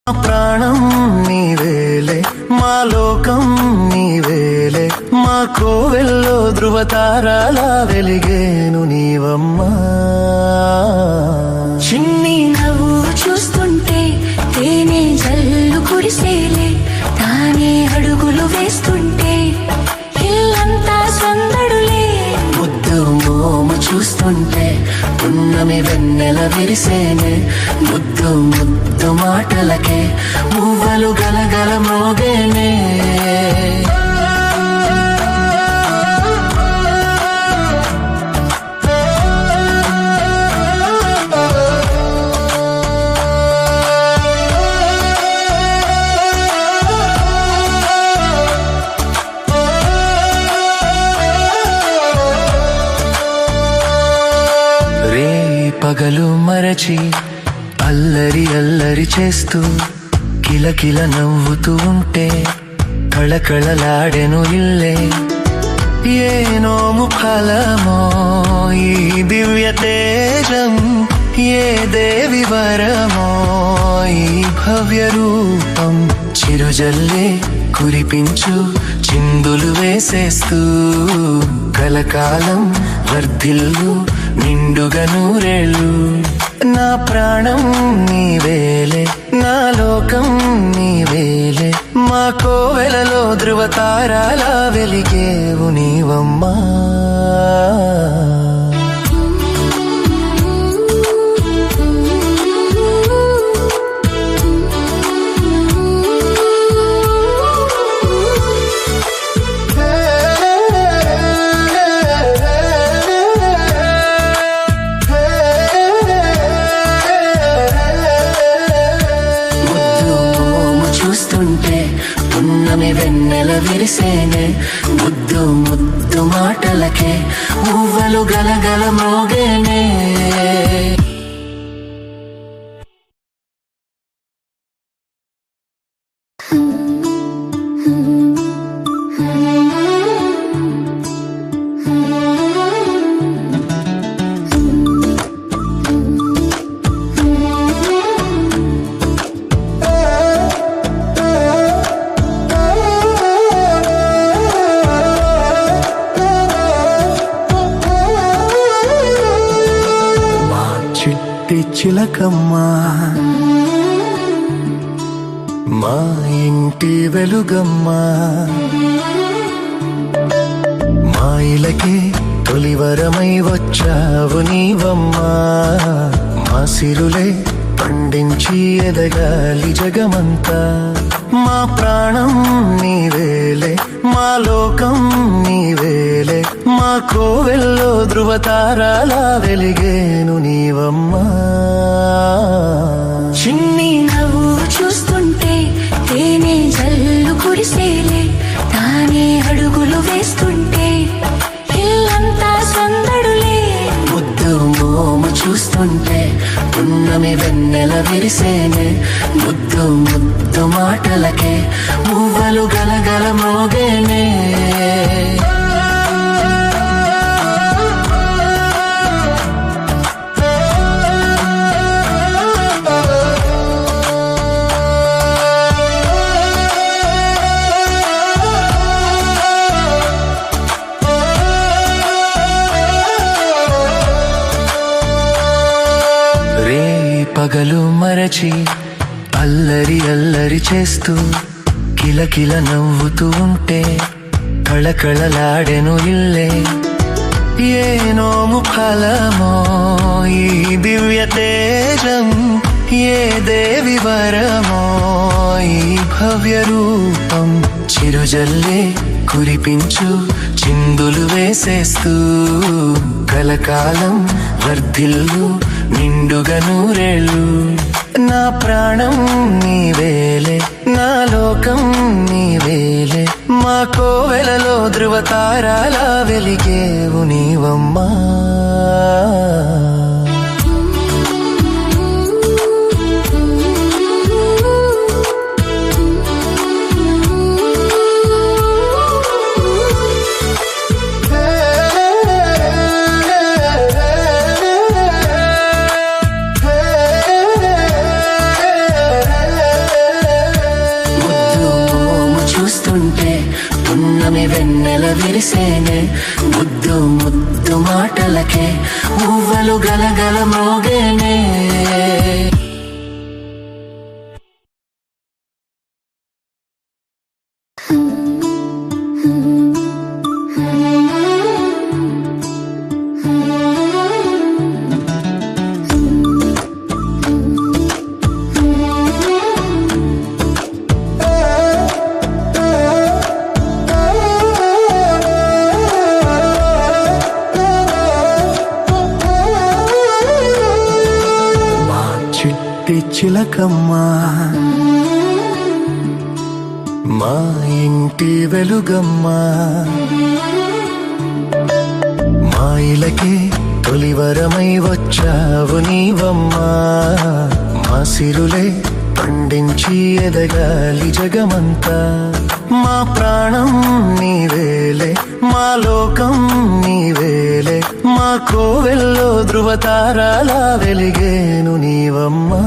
ప్రాణం నీవేలే, మా లోకం నీవేలే, మా కోవెల్లో ధృవతారాలా వెలిగేను నీవమ్మా. చిన్ని నవ్వు చూస్తుంటే తేనె జల్లు కురిసేలే, తానే అడుగులు వేస్తుంటే ఇల్లంతా సందడులే. ముద్దు మోము చూస్తుంటే పున్నమి వెన్నెల విరిసేనే, ముద్దు ముద్దు మాటలకే మువ్వలు గలగల మోగేనే. పగలు మరచి అల్లరి అల్లరి చేస్తూ కిలకిల నవ్వుతూ ఉంటే కళకళలాడెను ఇల్లే. ఏ నోము ఫలమో ఈ దివ్య తేజం, ఏ దేవి వరమో ఈ భవ్య రూపం. చిరుజల్లే కురిపించు చిందులు వేసేస్తూ కలకాలం వర్ధిల్లు నిండుగా నూరేళ్ళు. నా ప్రాణం నీవేలే, నా లోకం నీవేలే, మా కోవెలలో ధృవతారాలా వెలిగేవు నీవమ్మా. పున్నమి వెన్నెల విరిసేనే, ముద్దు ముద్దు మాటలకే మువ్వలు గలగల మోగేనే. చిలకమ్మా, మా ఇంటి వెలుగమ్మా, మా ఇలకే తొలివరమై వచ్చావు నీవమ్మా. మా సిరులే పండించి ఎదగాలి జగమంతా. మా ప్రాణం నీవేలే, మా లోకం నీవేలే, మా కోవెల్లో ధృవతారాలా వెలిగేను నీవమ్మా. చిన్ని నవ్వు చూస్తుంటే తేనె జల్లు కురిసేలే, తానే అడుగులు వేస్తుంటే ఇల్లంతా సందడులే. ముద్దు మోము చూస్తుంటే పున్నమి వెన్నెల విరిసేనే, ముద్దు ముద్దు మాటలకే మువ్వలు గలగల మోగేనే. పగలు మరచి అల్లరి అల్లరి చేస్తూ కిలకిల నవ్వుతూ ఉంటే కళకళలాడెను ఇల్లే. ఏ నోము ఫలమో ఈ దివ్య తేజం, ఏ దేవి వరమో ఈ భవ్య రూపం. చిరుజల్లే కురిపించు చిందులు వేసేస్తూ కలకాలం వర్ధిల్లు నిండుగా నూరేళ్ళు. నా ప్రాణం నీవేలే, నా లోకం నీవేలే, మా కోవెలలో ధృవతారాలా వెలిగేవు నీవమ్మా. వెన్నెల విరిసేనే ముద్దు ముద్దు మాటలకే ఊవలు గలగల మోగేనే చిట్టి చిలకమ్మా మా ఇంటి వెలుగమ్మా మా ఇలకి తొలివరమై వచ్చావు నీవమ్మా మా సిరులే పండించి ఎదగాలి జగమంతా మా ప్రాణం నీవేలే మా లోకం నీవేలే మా కోవెల్లో ధృవతారాలా వెలిగేను నీవమ్మా